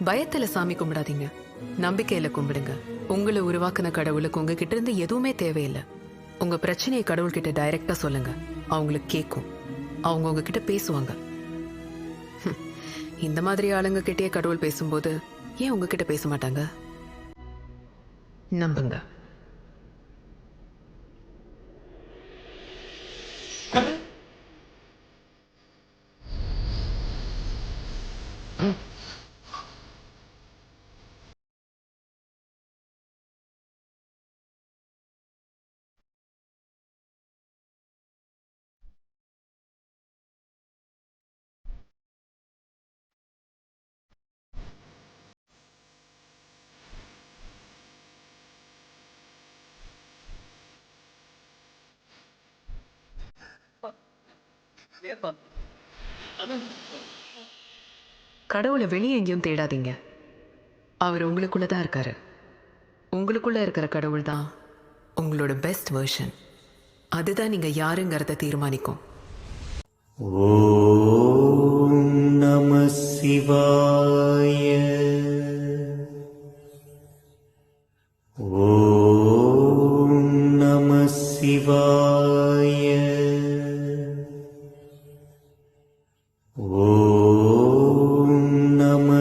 பயத்துல சாமி கும்பிடாதீங்க, நம்பிக்கையில கும்பிடுங்க. உங்களை உருவாக்குன கடவுளுக்கு உங்ககிட்ட இருந்து எதுவுமே தேவையில்லை. உங்க பிரச்சனையை கடவுள்கிட்ட டைரக்டா சொல்லுங்க, அவங்களுக்கு கேட்கும். அவங்க உங்ககிட்ட பேசுவாங்க. இந்த மாதிரி ஆளுங்க கிட்டே கடவுள் பேசும்போது ஏன் உங்ககிட்ட பேச மாட்டாங்க? நம்புங்க. கடவுளை வெளியே எங்கேயும் தேடாதீங்க, அவர் உங்களுக்குள்ளதான் இருக்காரு. உங்களுக்குள்ள இருக்கிற கடவுள் தான் உங்களோட பெஸ்ட் வெர்ஷன். அதுதான் நீங்க யாருங்கிறத தீர்மானிக்கும். ஓம் நம சிவாய. ஓம் நம சிவாய.